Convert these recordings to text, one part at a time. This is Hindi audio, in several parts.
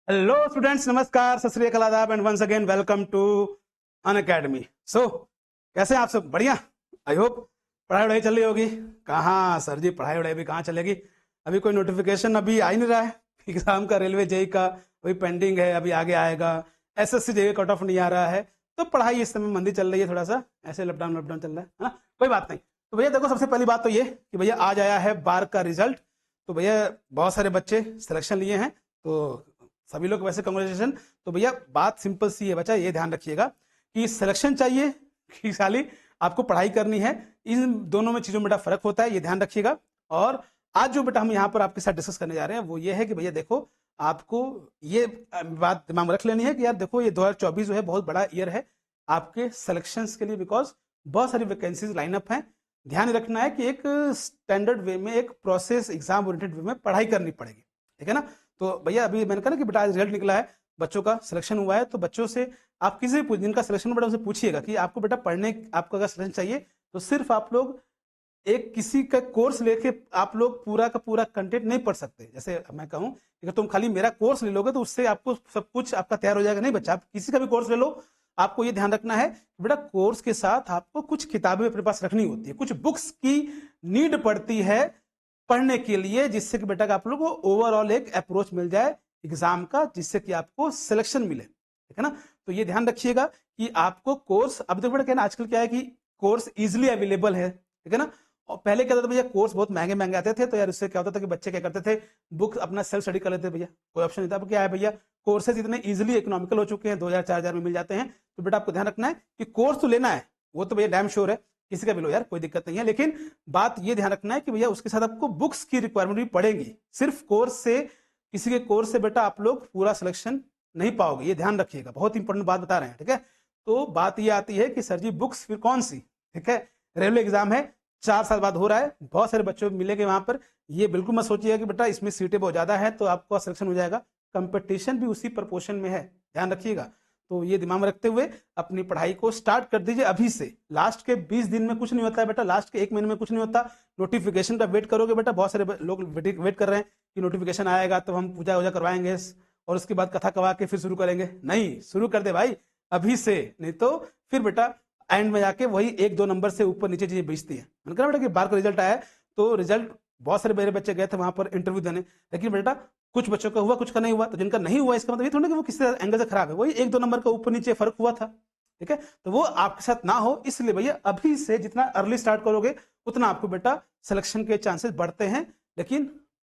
हेलो स्टूडेंट्स, नमस्कार, सत श्री अकाल, आदाब and once again welcome to Unacademy. So कैसे हैं आप सब? बढ़िया। आई होप पढ़ाई वढ़ाई चल रही होगी। कहाँ सर जी, पढ़ाई वढ़ाई भी कहाँ चलेगी। अभी कोई नोटिफिकेशन अभी आ ही नहीं रहा है एग्जाम का। रेलवे जेई का अभी पेंडिंग है, अभी आगे आएगा। एसएससी जेई कट ऑफ नहीं आ रहा है, तो पढ़ाई इस समय मंदी चल रही है, थोड़ा सा ऐसे लॉकडाउन चल रहा है ना। कोई बात नहीं। तो भैया देखो, सबसे पहली बात तो ये कि भैया आज आया है बार का रिजल्ट। तो भैया बहुत सारे बच्चे सिलेक्शन लिए हैं, तो सभी लोग वैसे कांग्रेचुलेशन। तो भैया बात सिंपल सी है बच्चा, ये ध्यान रखिएगा कि सिलेक्शन चाहिए कि खाली आपको पढ़ाई करनी है, इन दोनों में चीजों में बेटा फर्क होता है, ये ध्यान रखिएगा। और आज जो बेटा हम यहाँ पर आपके साथ डिस्कस करने जा रहे हैं वो ये है कि भैया देखो, आपको ये बात दिमाग में रख लेनी है कि यार देखो, ये 2024 जो है बहुत बड़ा ईयर है आपके सिलेक्शंस के लिए, बिकॉज बहुत सारी वैकेंसीज लाइनअप हैं। ध्यान रखना है कि एक स्टैंडर्ड वे में, एक प्रोसेस एग्जाम ओरिएंटेड वे में पढ़ाई करनी पड़ेगी, ठीक है ना। तो भैया अभी मैंने कहा ना कि बेटा रिजल्ट निकला है, बच्चों का सिलेक्शन हुआ है, तो बच्चों से आप किसी भी जिनका सिलेक्शन बेटा उनसे पूछिएगा कि आपको बेटा पढ़ने, आपको अगर सिलेक्शन चाहिए तो सिर्फ आप लोग एक किसी का कोर्स लेके आप लोग पूरा का पूरा कंटेंट नहीं पढ़ सकते। जैसे मैं कहूँ कि तुम खाली मेरा कोर्स ले लोगे तो उससे आपको सब कुछ आपका तैयार हो जाएगा, नहीं बच्चा। आप किसी का भी कोर्स ले लो, आपको ये ध्यान रखना है बेटा कोर्स के साथ आपको कुछ किताबें अपने पास रखनी होती है, कुछ बुक्स की नीड पड़ती है पढ़ने के लिए, जिससे कि बेटा आप लोगों को ओवरऑल एक अप्रोच मिल जाए एग्जाम का, जिससे कि आपको सिलेक्शन मिले, ठीक है ना। तो ये ध्यान रखिएगा कि आपको कोर्स, अब देखो बेटा क्या ना, आजकल क्या है कि कोर्स इजिली अवेलेबल है, ठीक है ना। और पहले क्या होता था भैया, कोर्स बहुत महंगे महंगे आते थे, तो यार उससे क्या होता था कि बच्चे क्या करते थे, बुक अपना सेल्फ स्टडी कर लेते भैया, कोई ऑप्शन नहीं था। अब क्या है भैया, कोर्सेज इतने इजिली इकोनॉमिकल हो चुके हैं, 2000-4000 में मिल जाते हैं। तो बेटा आपको ध्यान रखना है कि कोर्स तो लेना है, वो तो भैया डैम श्योर है, किसी का भी लो यार, कोई दिक्कत नहीं है। लेकिन बात ये ध्यान रखना है कि भैया उसके साथ आपको बुक्स की रिक्वायरमेंट भी पड़ेगी। सिर्फ कोर्स से, किसी के कोर्स से बेटा आप लोग पूरा सिलेक्शन नहीं पाओगे, ये ध्यान रखिएगा, बहुत इंपॉर्टेंट बात बता रहे हैं, ठीक है। तो बात ये आती है कि सर जी बुक्स फिर कौन सी, ठीक है। रेलवे एग्जाम है, 4 साल बाद हो रहा है, बहुत सारे बच्चों को मिलेंगे वहां पर। ये बिल्कुल मत सोचिएगा कि बेटा इसमें सीटें बहुत ज्यादा है तो आपका सिलेक्शन हो जाएगा, कंपटीशन भी उसी प्रपोर्शन में है, ध्यान रखिएगा। तो ये दिमाग में रखते हुए अपनी पढ़ाई को स्टार्ट कर दीजिए अभी से। लास्ट के 20 दिन में कुछ नहीं होता है बेटा, लास्ट के 1 महीने में कुछ नहीं होता। नोटिफिकेशन का वेट करोगे बेटा, बहुत सारे लोग वेट कर रहे हैं कि नोटिफिकेशन आएगा तो हम पूजा वूजा करवाएंगे और उसके बाद कथा कवा के फिर शुरू करेंगे। नहीं, शुरू कर दे भाई अभी से, नहीं तो फिर बेटा एंड में जाके वही 1-2 नंबर से ऊपर नीचे चीजें बेचती है। मैंने कहा बेटा कि बार का रिजल्ट आया, तो रिजल्ट बहुत सारे मेरे बच्चे गए थे वहां पर इंटरव्यू देने, लेकिन बेटा कुछ बच्चों का हुआ, कुछ का नहीं हुआ। तो जिनका नहीं हुआ इसका मतलब ये थोड़ा कि वो किसी एंगल से खराब है, वही 1-2 नंबर का ऊपर नीचे फर्क हुआ था, ठीक है। तो वो आपके साथ ना हो, इसलिए भैया अभी से जितना अर्ली स्टार्ट करोगे उतना आपको बेटा सिलेक्शन के चांसेस बढ़ते हैं। लेकिन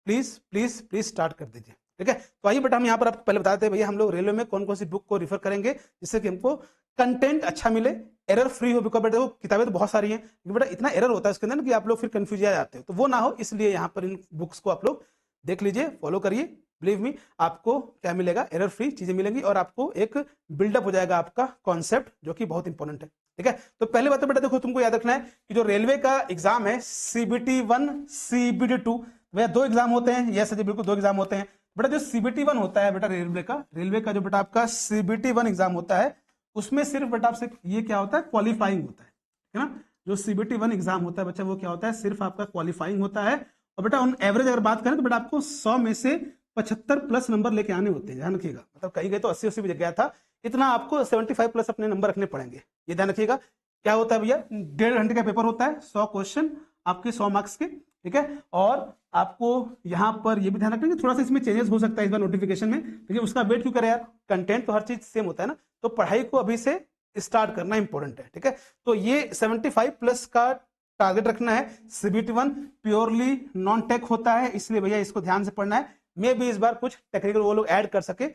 प्लीज प्लीज प्लीज स्टार्ट कर दीजिए, ठीक है। तो आइए बेटा हम यहाँ पर आपको पहले बताते हैं भैया हम लोग रेलवे में कौन कौन सी बुक को रिफर करेंगे जिससे कि हमको कंटेंट अच्छा मिले, एरर फ्री हो। बिकॉज बेटा वो किताबें तो बहुत सारी हैं, लेकिन बेटा इतना एरर होता है उसके अंदर कि आप लोग फिर कंफ्यूज आ जाते हो, तो वो ना हो इसलिए यहाँ पर इन बुक्स को आप लोग देख लीजिए, फॉलो करिए। बिलीव मी, आपको क्या मिलेगा, एरर फ्री चीजें मिलेंगी और आपको एक बिल्डअप हो जाएगा आपका कॉन्सेप्ट, जो कि बहुत इंपॉर्टेंट है, ठीक है। तो पहले बात तो बेटा देखो, तुमको याद रखना है कि जो रेलवे का एग्जाम है सीबीटी 1 सीबीटी 2, भैया 2 एग्जाम होते हैं। यस जी, बिल्कुल 2 एग्जाम होते हैं बेटा। जो सीबीटी 1 होता है बेटा रेलवे का जो बेटा आपका सीबीटी 1 एग्जाम होता है, उसमें सिर्फ बेटा आपसे ये क्या होता है, क्वालिफाइंग होता है ना। जो सीबीटी 1 एग्जाम होता है बच्चा, वो क्या होता है, सिर्फ आपका क्वालिफाइंग होता है। और बेटा ऑन एवरेज अगर बात करें तो बेटा आपको 100 में से 75 प्लस नंबर लेके आने होते हैं, ध्यान रखिएगा। मतलब कहीं गए तो 80-80 भी गया था, इतना आपको 75 प्लस अपने नंबर रखने पड़ेंगे, ये ध्यान रखिएगा। क्या होता है भैया, 1.5 घंटे का पेपर होता है, 100 क्वेश्चन आपके 100 मार्क्स के, ठीक है। और आपको यहाँ पर ये भी ध्यान रखना कि थोड़ा सा इसमें चेंजेस हो सकता है इस बार नोटिफिकेशन में, लेकिन उसका वेट क्यों करें यार, कंटेंट तो हर चीज सेम होता है ना। तो पढ़ाई को अभी से स्टार्ट करना इंपॉर्टेंट है, ठीक है। तो ये 75 प्लस का टारगेट रखना है। सीबीटी 1 प्योरली नॉन टेक होता है, इसलिए भैया इसको ध्यान से पढ़ना है। मे भी इस बार कुछ टेक्निकल वो लोग ऐड कर सके,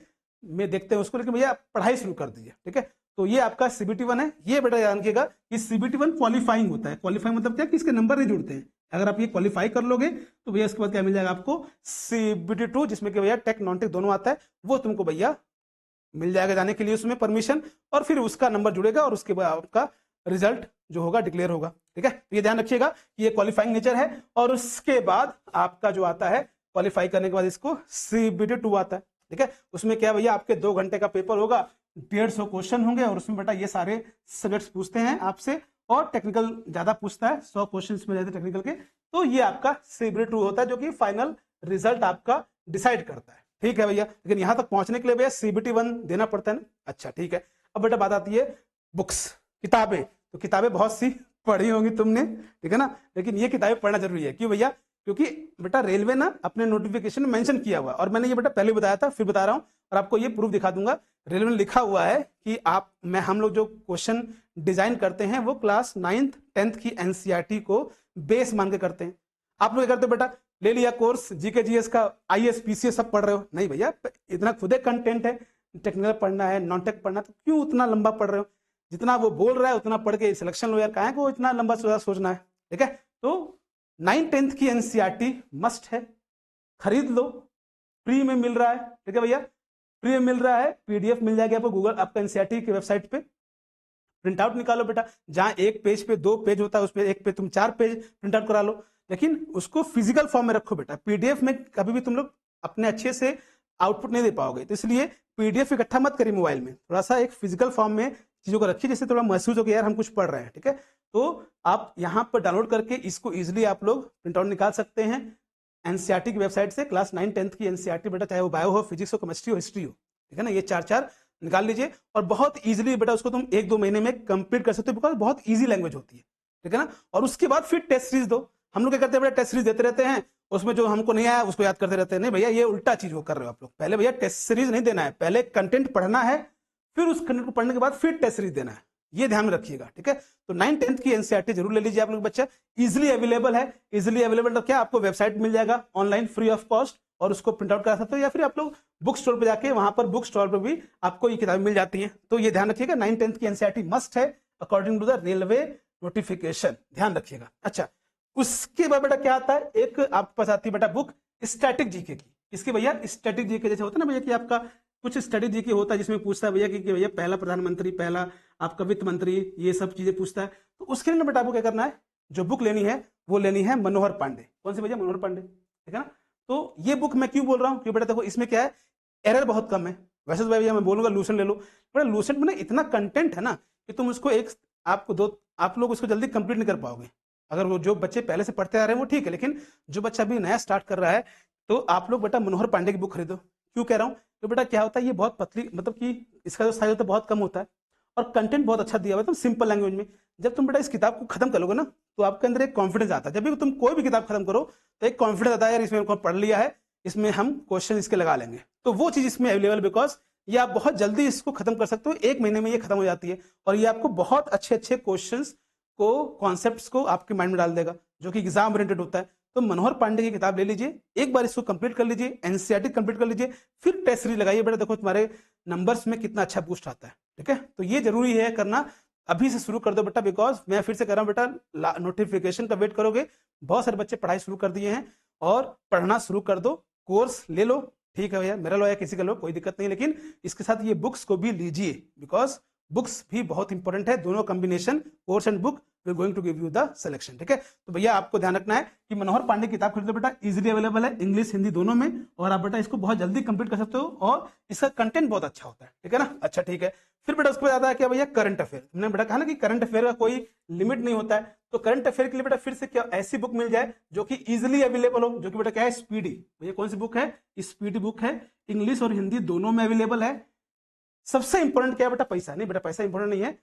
मैं देखते हैं उसको, लेकिन भैया पढ़ाई शुरू कर दीजिए, ठीक है। तो ये आपका सीबीटी 1 है। ये बेटा ध्यान रखिएगा कि सीबीटी 1 क्वालिफाइंग होता है। क्वालिफाइंग मतलब क्या कि इसके नंबर नहीं जुड़ते हैं। अगर आप ये क्वालिफाई कर लोगे तो भैया इसके बाद क्या मिल जाएगा आपको, सीबीटी 2, जिसमें कि भैया टेक नॉन टेक दोनों आता है, वो तुमको भैया मिल जाएगा जाने के लिए उसमें परमिशन, और फिर उसका नंबर जुड़ेगा और उसके बाद आपका रिजल्ट जो होगा डिक्लेयर होगा, ठीक है। तो ये ध्यान रखिएगा कि ये क्वालिफाइंग नेचर है। और उसके बाद आपका जो आता है, क्वालिफाई करने के बाद इसको सीबीटी 2 आता है, ठीक है। उसमें क्या भैया आपके 2 घंटे का पेपर होगा, 150 क्वेश्चन होंगे, और उसमें बेटा ये सारे सब्जेक्ट्स पूछते हैं आपसे, और टेक्निकल ज्यादा पूछता है, 100 क्वेश्चन में रहते टेक्निकल के। तो ये आपका सीबीटी 2 होता है, जो कि फाइनल रिजल्ट आपका डिसाइड करता है, ठीक है भैया, लेकिन यहां तक पहुंचने के लिए भैया CBT 1 देना पड़ता है ना। अच्छा ठीक है, अब बेटा बात आती है बुक्स, किताबें। तो किताबें बहुत सी पढ़ी होंगी तुमने, ठीक है ना, लेकिन ये किताबें पढ़ना जरूरी है। क्यों भैया? क्योंकि बेटा रेलवे ना अपने नोटिफिकेशन में मेंशन किया हुआ है, और मैंने ये बेटा पहले बताया था, फिर बता रहा हूं, और आपको ये प्रूफ दिखा दूंगा। रेलवे में लिखा हुआ है कि हम लोग जो क्वेश्चन डिजाइन करते हैं वो क्लास 9th 10th की NCERT को बेस मान के करते हैं। आप लोग क्या करते हो बेटा, ले लिया कोर्स GK GS का, IAS PCS सब पढ़ रहे हो? नहीं भैया, इतना खुदे कंटेंट है, टेक्निकल पढ़ना है, नॉन टेक पढ़ना है, तो क्यों उतना लंबा पढ़ रहे हो? जितना वो बोल रहा है उतना पढ़ के सिलेक्शन लो यार, काहे को इतना लंबा सोचना है, ठीक है। तो 9th 10th की NCERT मस्ट है, खरीद लो, फ्री में मिल रहा है, ठीक है भैया, फ्री में मिल रहा है। PDF मिल जाएगी आपको गूगल आपका NCERT की वेबसाइट पे, प्रिंट आउट निकालो बेटा, जहां एक पेज पे 2 पेज होता है, उस पे एक पे तुम 4 पेज प्रिंट आउट करा लो, लेकिन उसको फिजिकल फॉर्म में रखो बेटा। PDF में कभी भी तुम लोग अपने अच्छे से आउटपुट नहीं दे पाओगे, तो इसलिए PDF इकट्ठा मत करिए मोबाइल में, थोड़ा सा एक फिजिकल फॉर्म में चीजों को रखिए, जिससे थोड़ा महसूस हो कि यार हम कुछ पढ़ रहे हैं, ठीक है। तो आप यहाँ पर डाउनलोड करके इसको इजिली आप लोग प्रिंट आउट निकाल सकते हैं NCERT की वेबसाइट से। क्लास 9 10th की NCERT बेटा, चाहे वो बायो हो, फिजिक्स हो, केमिस्ट्री हो, हिस्ट्री हो, ठीक है ना, ये 4 निकाल लीजिए, और बहुत इजीली बेटा उसको तुम 1-2 महीने में कंप्लीट कर सकते हो, बिकॉज बहुत इजी लैंग्वेज होती है, ठीक है ना। और उसके बाद फिर टेस्ट सीरीज दो। हम लोग क्या करते हैं बेटा, टेस्ट सीरीज देते रहते हैं, उसमें जो हमको नहीं आया उसको याद करते रहते हैं। नहीं भैया, ये उल्टा चीज वो कर रहे हो आप लोग। पहले भैया टेस्ट सीरीज नहीं देना है, पहले कंटेंट पढ़ना है, फिर उस कंटेंट को पढ़ने के बाद फिर टेस्ट सीरीज देना है, ये ध्यान में रखिएगा, ठीक है। तो 9 10th की NCERT जरूर ले लीजिए आप लोग बच्चा, इजिली अवेलेबल है। इजिली अवेलेबल तो क्या, आपको वेबसाइट मिल जाएगा ऑनलाइन फ्री ऑफ कॉस्ट, और उसको प्रिंट आउट करा सकते हो, या फिर आप लोग बुक स्टोर पे जाके, वहां पर बुक स्टोर पे भी आपको ये किताबें मिल जाती हैं। तो ये ध्यान रखिएगा, 9 10th की NCERT मस्ट है according to the railway notification, ध्यान रखिएगा। अच्छा, उसके बाद बेटा क्या आता है, एक आपके पास आती है बेटा बुक स्टैटिक जीके की। इसके भैया स्टैटिक जीके जैसे होता है ना भैया, कि आपका कुछ स्टडी जीके होता है जिसमें पूछता है भैया कि भैया पहला प्रधानमंत्री, पहला आपका वित्त मंत्री, ये सब चीजें पूछता है। तो उसके लिए ना बेटा आपको क्या करना है, जो बुक लेनी है वो लेनी है मनोहर पांडे। कौन सी भैया? मनोहर पांडे, ठीक है ना। तो ये बुक मैं क्यों बोल रहा हूँ, क्योंकि बेटा देखो इसमें क्या है, एरर बहुत कम है। वैसे तो भैया मैं बोलूंगा लूसेंट ले लो, बेटा लूसेंट में ना इतना कंटेंट है ना कि तुम उसको आप लोग उसको जल्दी कंप्लीट नहीं कर पाओगे। अगर वो जो बच्चे पहले से पढ़ते आ रहे हैं वो ठीक है, लेकिन जो बच्चा अभी नया स्टार्ट कर रहा है, तो आप लोग बेटा मनोहर पांडे की बुक खरीदो। क्यों कह रहा हूँ, तो बेटा क्या होता है, ये बहुत पतली, मतलब कि इसका जो साइज होता है बहुत कम होता है, और कंटेंट बहुत अच्छा दिया हुआ है, तो सिंपल लैंग्वेज में। जब तुम बेटा इस किताब को खत्म कर लोगे ना, तो आपके अंदर एक कॉन्फिडेंस आता है। जब भी तुम कोई भी किताब खत्म करो तो एक कॉन्फिडेंस आता है, यार इसमें पढ़ लिया है, इसमें हम क्वेश्चन इसके लगा लेंगे। तो वो चीज इसमें अवेलेबल, बिकॉज ये आप बहुत जल्दी इसको खत्म कर सकते हो, 1 महीने में ये खत्म हो जाती है, और ये आपको बहुत अच्छे अच्छे क्वेश्चंस को, कॉन्सेप्ट्स को आपके माइंड में डाल देगा, जो कि एग्जाम ओरिएंटेड होता है। तो मनोहर पांडे की किताब ले लीजिए, एक बार इसको कंप्लीट कर लीजिए, NCERT कंप्लीट कर लीजिए, फिर टेस्ट सीरीज लगाइए बेटा, देखो तुम्हारे नंबर्स में कितना अच्छा बूस्ट आता है, ठीक है। तो ये जरूरी है करना, अभी से शुरू कर दो बेटा, बिकॉज मैं फिर से कह रहा हूं बेटा, नोटिफिकेशन का वेट करोगे, बहुत सारे बच्चे पढ़ाई शुरू कर दिए हैं, और पढ़ना शुरू कर दो, कोर्स ले लो, ठीक है भैया, मेरा लो या किसी का लो, कोई दिक्कत नहीं, लेकिन इसके साथ ये बुक्स को भी लीजिए, बिकॉज बुक्स भी बहुत इंपॉर्टेंट है। दोनों combination, course and book, we are going to give you the selection, ठीक है। तो भैया आपको ध्यान रखना है कि मनोहर पांडे की किताब खरीदो बेटा, इजीली अवेलेबल है, इंग्लिश हिंदी दोनों में, और आप बेटा इसको बहुत जल्दी कंप्लीट कर सकते हो, और इसका कंटेंट बहुत अच्छा होता है, ठीक है ना। अच्छा ठीक है, फिर बेटा उसके बाद आता है क्या भैया, करंट अफेयर। तुमने बेटा कहा ना कि करंट अफेयर का कोई लिमिट नहीं होता है, तो करंट अफेयर के लिए बेटा फिर से क्या, ऐसी बुक मिल जाए जो कि इजीली अवेलेबल हो, जो कि बेटा क्या है, स्पीडी। भैया कौन सी बुक है, स्पीडी बुक है, इंग्लिश और हिंदी दोनों में अवेलेबल है। सबसे इंपॉर्टेंट क्या है बेटा, पैसा नहीं बेटा, पैसा इंपॉर्टेंट नहीं है,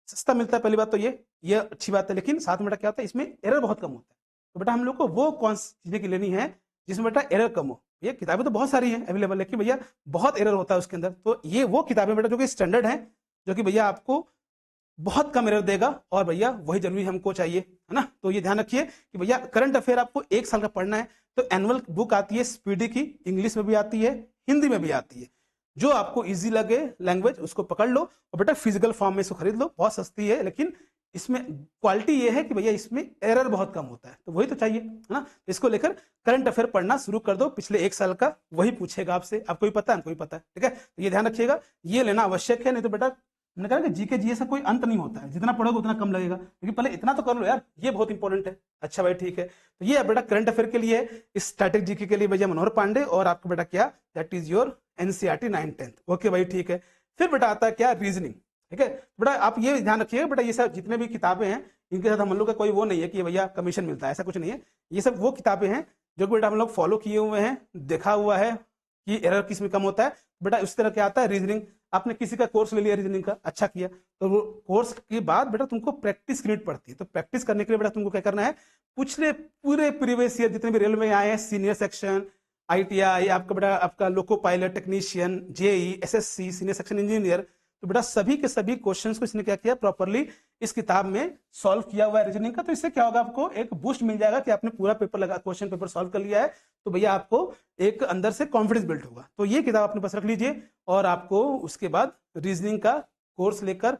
सस्ता मिलता है, पहली बात तो ये अच्छी बात है, लेकिन साथ में बेटा क्या होता है, इसमें एरर बहुत कम होता है। तो बेटा हम लोग को वो कौन सी चीजें की लेनी है जिसमें बेटा एरर कम हो। ये किताबें तो बहुत सारी हैं अवेलेबल, लेकिन भैया बहुत एरर होता है उसके अंदर। तो ये वो किताबें बेटा जो कि स्टैंडर्ड है, जो कि भैया आपको बहुत कम एरर देगा, और भैया वही जरूरी हमको चाहिए, है ना। तो ये ध्यान रखिए कि भैया करंट अफेयर आपको 1 साल का पढ़ना है, तो एनुअल बुक आती है स्पीडी की, इंग्लिश में भी आती है, हिंदी में भी आती है, जो आपको इजी लगे लैंग्वेज उसको पकड़ लो, और बेटा फिजिकल फॉर्म में इसको खरीद लो, बहुत सस्ती है, लेकिन इसमें क्वालिटी ये है कि भैया इसमें एरर बहुत कम होता है, तो वही तो चाहिए, है ना। इसको लेकर करंट अफेयर पढ़ना शुरू कर दो, पिछले 1 साल का वही पूछेगा आपसे, आपको भी पता है, हमको भी पता है, ठीक है। तो ये ध्यान रखिएगा, ये लेना आवश्यक है, नहीं तो बेटा मैंने कहा कि जीके जीएस का कोई अंत नहीं होता है, जितना पढ़ोगे उतना कम लगेगा, लेकिन पहले इतना तो कर लो यार, ये बहुत इंपॉर्टेंट है। अच्छा भाई ठीक है, तो ये बेटा करंट अफेयर के लिए, स्टैटिक जीके के लिए भैया मनोहर पांडे, और आपका बेटा क्या, that is your NCERT 9 10th। Okay भाई ठीक है, फिर बेटा आता है क्या, रीजनिंग, ठीक है। बेटा आप ये ध्यान रखिएगा बेटा, ये सब जितने भी किताबें हैं इनके साथ हम लोग का कोई वो नहीं है कि भैया कमीशन मिलता है, ऐसा कुछ नहीं है। ये सब वो किताबें हैं जो कि बेटा हम लोग फॉलो किए हुए हैं, देखा हुआ है, कि एरर किस में कम होता है। बेटा उस तरह क्या आता है, रीजनिंग, आपने किसी का कोर्स ले लिया रीजनिंग का, अच्छा किया, तो वो कोर्स के बाद बेटा तुमको प्रैक्टिस करनी पड़ती है। तो प्रैक्टिस करने के लिए बेटा तुमको क्या करना है, पिछले पूरे प्रीवियस ईयर जितने भी रेलवे में आए हैं, सीनियर सेक्शन, ITI, आपका बेटा आपका loco pilot technician, JEE, SSC, senior section engineer, तो बेटा सभी के सभी क्वेश्चंस को इसने क्या किया, प्रॉपरली इस किताब में सॉल्व किया हुआ है रीजनिंग का। तो इससे क्या होगा, आपको एक बूस्ट मिल जाएगा कि आपने पूरा पेपर लगा, क्वेश्चन पेपर सॉल्व कर लिया है, तो भैया आपको एक अंदर से कॉन्फिडेंस बिल्ड होगा। तो ये किताब अपने पास रख लीजिए और आपको उसके बाद रीजनिंग का कोर्स लेकर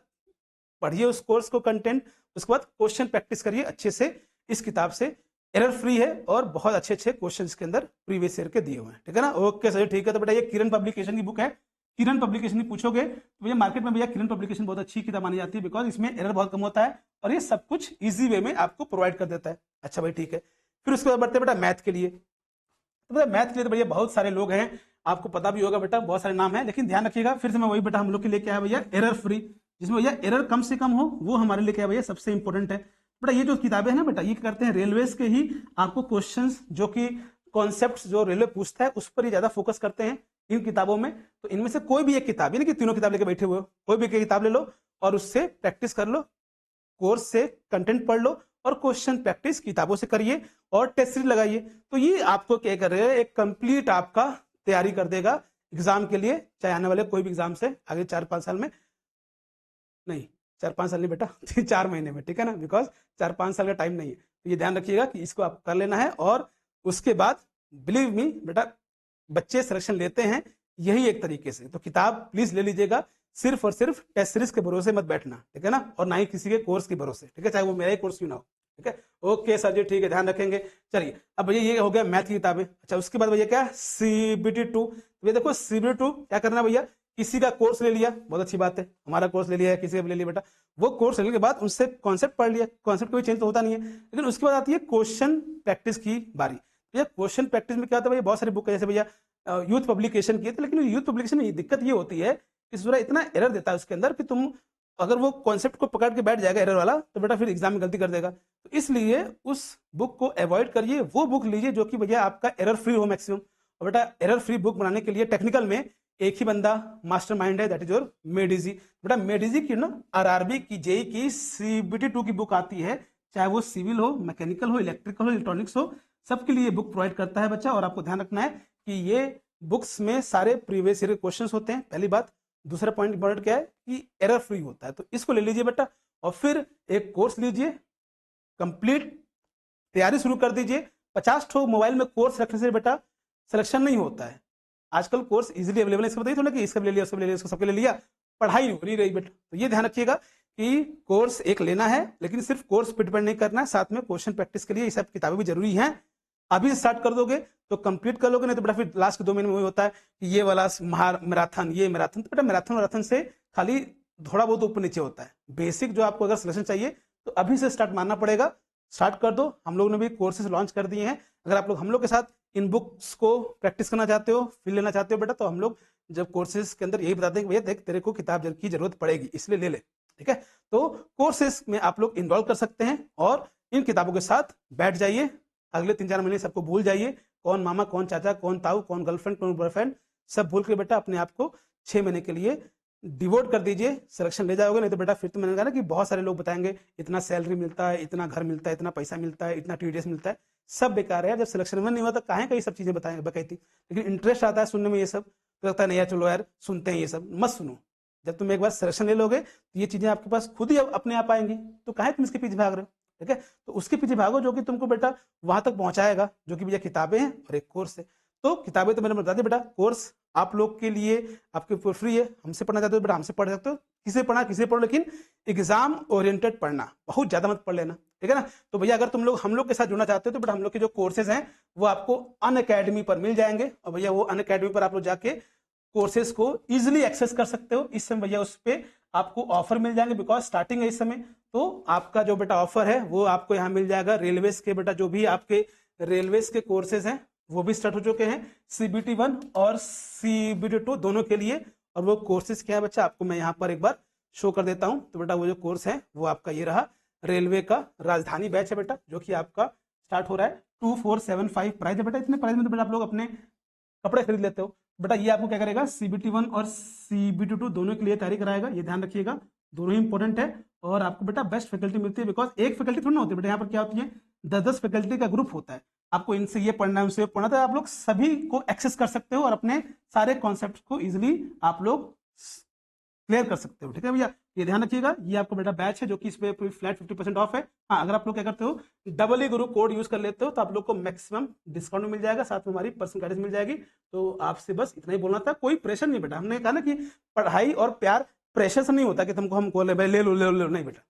पढ़िए उस कोर्स को, कंटेंट, उसके बाद क्वेश्चन प्रैक्टिस करिए अच्छे से। इस किताब से एरर फ्री है और बहुत अच्छे अच्छे क्वेश्चन इसके अंदर प्रीवियस ईयर के दिए हुए हैं, ठीक है ना। ओके सर, ठीक है। तो बेटा ये किरण पब्लिकेशन की बुक है, किरण पब्लिकेशन की पूछोगे तो भैया मार्केट में भैया किरण पब्लिकेशन बहुत अच्छी किताब मानी जाती है, बिकॉज इसमें एरर बहुत कम होता है और ये सब कुछ इजी वे में आपको प्रोवाइड कर देता है। अच्छा भाई ठीक है। फिर उसके बाद बढ़ते बेटा मैथ के लिए। तो बेटा मैथ के लिए तो भैया बहुत सारे लोग हैं, आपको पता भी होगा बेटा, बहुत सारे नाम है, लेकिन ध्यान रखिएगा फिर से मैं वही बेटा हम लोग के लिए क्या है भैया, एरर फ्री, जिसमें भैया एरर कम से कम हो, वो हमारे लिए क्या है भैया सबसे इंपॉर्टेंट है। बेटा ये जो किताबें हैं ना बेटा, ये करते हैं रेलवेज के ही आपको क्वेश्चंस, जो कि कॉन्सेप्ट्स जो रेलवे पूछता है उस पर ही ज्यादा फोकस करते हैं इन किताबों में। तो इनमें से कोई भी एक किताब, यानी कि तीनों किताब लेके बैठे हुए हो, कोई भी एक किताब ले लो और उससे प्रैक्टिस कर लो, कोर्स से कंटेंट पढ़ लो और क्वेश्चन प्रैक्टिस किताबों से करिए और टेस्ट सीरीज लगाइए। तो ये आपको क्या कर रहे हैं, एक कंप्लीट आपका तैयारी कर देगा एग्जाम के लिए, चाहे आने वाले कोई भी एग्जाम से आगे 4-5 साल में, नहीं 4-5 साल नहीं बेटा 4 महीने में, ठीक है ना, बिकॉज 4-5 साल का टाइम नहीं है। तो ये ध्यान रखिएगा कि इसको आप कर लेना है और उसके बाद बिलीव मी बेटा बच्चे सिलेक्शन लेते हैं यही एक तरीके से। तो किताब प्लीज ले लीजिएगा, सिर्फ और सिर्फ टेस्ट सीरीज के भरोसे मत बैठना, ठीक है ना, और ना ही किसी के कोर्स के भरोसे, ठीक है, चाहे वो मेरा ही कोर्स क्यों ना हो, ठीक है। ओके सर जी, ठीक है, ध्यान रखेंगे। चलिए अब भैया ये हो गया मैथ की किताबें। अच्छा उसके बाद भैया क्या, CBT 2। भैया देखो CBT 2 क्या करना भैया, किसी का कोर्स ले लिया, बहुत अच्छी बात है, हमारा कोर्स ले लिया है, किसी का भी ले लिया बेटा, वो कोर्स लेने के बाद उनसे कॉन्सेप्ट पढ़ लिया, कॉन्सेप्ट कोई चेंज तो होता नहीं है, लेकिन उसके बाद आती है क्वेश्चन प्रैक्टिस की बारी। भैया क्वेश्चन प्रैक्टिस में क्या होता है भैया, बहुत सारी बुक है, जैसे भैया यूथ पब्लिकेशन की है, तो लेकिन यूथ पब्लिकेशन में दिक्कत ये होती है कि पूरा इतना एरर देता है उसके अंदर कि तुम अगर वो कॉन्सेप्ट को पकड़ के बैठ जाएगा एरर वाला, तो बेटा फिर एग्जाम में गलती कर देगा। तो इसलिए उस बुक को अवॉइड करिए, वो बुक लीजिए जो कि भैया आपका एरर फ्री हो मैक्सिमम। और बेटा एरर फ्री बुक बनाने के लिए टेक्निकल में एक ही बंदा मास्टर माइंड है, दैट इज योर मेडिजी। बेटा मेडिजी की ना RRB की, JEE की CBT 2 की बुक आती है, चाहे वो सिविल हो, मैकेनिकल हो, इलेक्ट्रिकल हो, इलेक्ट्रॉनिक्स हो, सबके लिए बुक प्रोवाइड करता है बच्चा। और आपको ध्यान रखना है कि ये बुक्स में सारे प्रीवियस ईयर के क्वेश्चंस होते हैं, पहली बात। दूसरा पॉइंट इंपॉर्टेंट क्या है कि एरर फ्री होता है, तो इसको ले लीजिए बेटा और फिर एक कोर्स लीजिए, कंप्लीट तैयारी शुरू कर दीजिए। 50 ठो मोबाइल में कोर्स रखने से बेटा सिलेक्शन नहीं होता है, आजकल कोर्स इजीली अवेलेबल है, इसका बताइए थोड़ा कि इसका ले लिया, उसका ले लिया, उसको सबके ले लिया, पढ़ाई नहीं हो रही बेटा। तो ये ध्यान रखिएगा कि कोर्स एक लेना है, लेकिन सिर्फ कोर्स पे डिपेंड नहीं करना है, साथ में क्वेश्चन प्रैक्टिस के लिए ये सब किताबें भी जरूरी हैं। अभी स्टार्ट कर दोगे तो कंप्लीट कर लोगे, नहीं तो बेटा फिर लास्ट के 2 महीने में वही होता है कि ये वाला मैराथन, ये मैराथन, तो बेटा मैराथन से खाली थोड़ा बहुत ऊपर नीचे होता है। बेसिक जो आपको अगर सिलेक्शन चाहिए तो अभी से स्टार्ट मारना पड़ेगा, स्टार्ट कर दो। हम लोग ने भी कोर्सेज लॉन्च कर दिए हैं, अगर आप लोग हम लोग के साथ इन बुक्स को प्रैक्टिस करना चाहते हो, फिर लेना चाहते हो बेटा, तो हम लोग जब कोर्सेज के अंदर यही बताते हैं कि भैया देख तेरे को किताब की जरूरत पड़ेगी, इसलिए ले ले, ठीक है। तो कोर्सेज में आप लोग इन्वॉल्व कर सकते हैं और इन किताबों के साथ बैठ जाइए, अगले 3-4 महीने सबको भूल जाइए, कौन मामा, कौन चाचा, कौन ताऊ, कौन गर्लफ्रेंड, कौन बॉयफ्रेंड, सब भूल के बेटा अपने आप को 6 महीने के लिए डिवोट कर दीजिए, सिलेक्शन ले जाओगे। नहीं तो बेटा फिर तो मैंने कहा ना कि बहुत सारे लोग बताएंगे इतना सैलरी मिलता है, इतना घर मिलता है, इतना पैसा मिलता है, इतना TDS मिलता है, सब बेकार है। जब सिलेक्शन में नहीं हुआ तो काहे का ये सब चीजें बताएंगे बकैती, लेकिन इंटरेस्ट आता है सुनने में ये सब, तो लगता है नहीं यार चलो यार सुनते हैं, ये सब मत सुनो। जब तुम एक बार सिलेक्शन ले लोगे तो ये चीजें आपके पास खुद ही अपने आप आएंगी, तो काहे तुम इसके पीछे भाग रहे हो, ठीक है। तो उसके पीछे भागो जो कि तुमको बेटा वहां तक पहुंचाएगा, जो कि भैया किताबें हैं और एक कोर्स है। तो किताबें तो मैंने बता दी बेटा, कोर्स आप लोग के लिए आपके ऊपर फ्री है, हमसे पढ़ना चाहते हो बेटा हमसे पढ़ सकते हो, किसे पढ़ना किसे पढ़ो, लेकिन एग्जाम ओरिएंटेड पढ़ना, बहुत ज्यादा मत पढ़ लेना, ठीक है ना। तो भैया अगर तुम लोग हम लोग के साथ जुड़ना चाहते हो तो बेटा हम लोग के जो कोर्सेज हैं वो आपको अनअकैडमी पर मिल जाएंगे, और भैया वो अनअकैडमी पर आप लोग जाके कोर्सेज को इजिली एक्सेस कर सकते हो। इस समय भैया उस पर आपको ऑफर मिल जाएंगे, बिकॉज स्टार्टिंग है इस समय, तो आपका जो बेटा ऑफर है वो आपको यहाँ मिल जाएगा। रेलवेज के बेटा जो भी आपके रेलवेज के कोर्सेज हैं वो भी स्टार्ट हो चुके हैं, CBT 1 और CBT 2 दोनों के लिए। और वो कोर्सेज क्या है बच्चा आपको मैं यहाँ पर एक बार शो कर देता हूँ। तो बेटा वो जो कोर्स है वो आपका ये रहा, रेलवे का राजधानी बैच है बेटा, जो कि आपका स्टार्ट हो रहा है 2475 प्राइस है बेटा। इतने प्राइस में तो बेटा आप लोग अपने कपड़े खरीद लेते हो, बेटा ये आपको क्या करेगा, CBT1 और CBT2 दोनों के लिए तैयारी कराएगा, ये ध्यान रखिएगा, दोनों ही इंपॉर्टेंट है। और आपको बेटा बेस्ट फैकल्टी मिलती है, बिकॉज एक फैकल्टी थोड़ी ना होती है बेटा, यहाँ पर क्या होती है 10-10 फैकल्टी का ग्रुप होता है। आपको इनसे ये पढ़ना है, उनसे ये पढ़ना, तो आप लोग सभी को एक्सेस कर सकते हो और अपने सारे कॉन्सेप्ट को इजिली आप लोग क्लियर कर सकते हो। ठीक है भैया, ये ध्यान रखिएगा। ये आपका बेटा बैच है जो कि इस पे पूरी फ्लैट 50% ऑफ है। हाँ, अगर आप लोग क्या करते हो डबल ई गुरु कोड यूज कर लेते हो तो आप लोग को मैक्सिमम डिस्काउंट मिल जाएगा, साथ में हमारी पर्सनल गाइडेंस मिल जाएगी। तो आपसे बस इतना ही बोलना था, कोई प्रेशर नहीं बेटा। हमने कहा ना कि पढ़ाई और प्यार प्रेशर से नहीं होता कि तुमको हम बोले भाई ले लो ले लो ले लो, नहीं बेटा।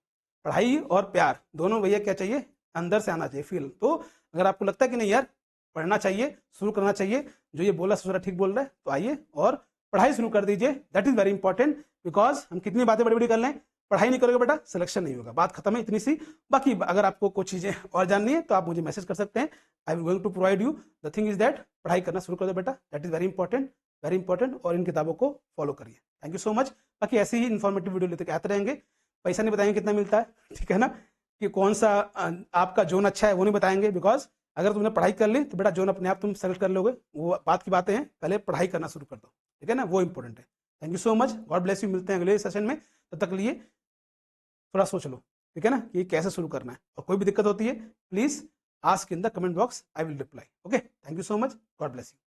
पढ़ाई और प्यार दोनों भैया क्या चाहिए, अंदर से आना चाहिए फील। तो अगर आपको लगता है कि नहीं यार पढ़ना चाहिए, शुरू करना चाहिए, जो ये बोला ससुरा ठीक बोल रहा है, तो आइए और पढ़ाई शुरू कर दीजिए। That is very important, because हम कितनी बातें बड़ी बड़ी कर लें, पढ़ाई नहीं करोगे बेटा सिलेक्शन नहीं होगा। बात खत्म है, इतनी सी। बाकी अगर आपको कुछ चीजें और जाननी है तो आप मुझे मैसेज कर सकते हैं, I will going to provide you. The thing is that पढ़ाई करना शुरू कर दो बेटा, that is very important, very important. और इन किताबों को फॉलो करिए। Thank you so much. बाकी ऐसे ही इन्फॉर्मेटिव वीडियो लेते आते रहेंगे। पैसा नहीं बताएंगे कितना मिलता है, ठीक है ना, कि कौन सा आपका जोन अच्छा है वो नहीं बताएंगे, बिकॉज अगर तुमने पढ़ाई कर ली तो बेटा जोन अपने आप तुम सेलेक्ट कर लोगे, वो बात की बातें हैं। पहले पढ़ाई करना शुरू कर दो, ठीक है ना, वो इंपॉर्टेंट है। Thank you so much, God bless you. मिलते हैं अगले सेशन में, तब तक लिए थोड़ा सोच लो, ठीक है ना, कि कैसे शुरू करना है। और कोई भी दिक्कत होती है please ask in the comment box, I will reply. Okay, thank you so much, God bless you.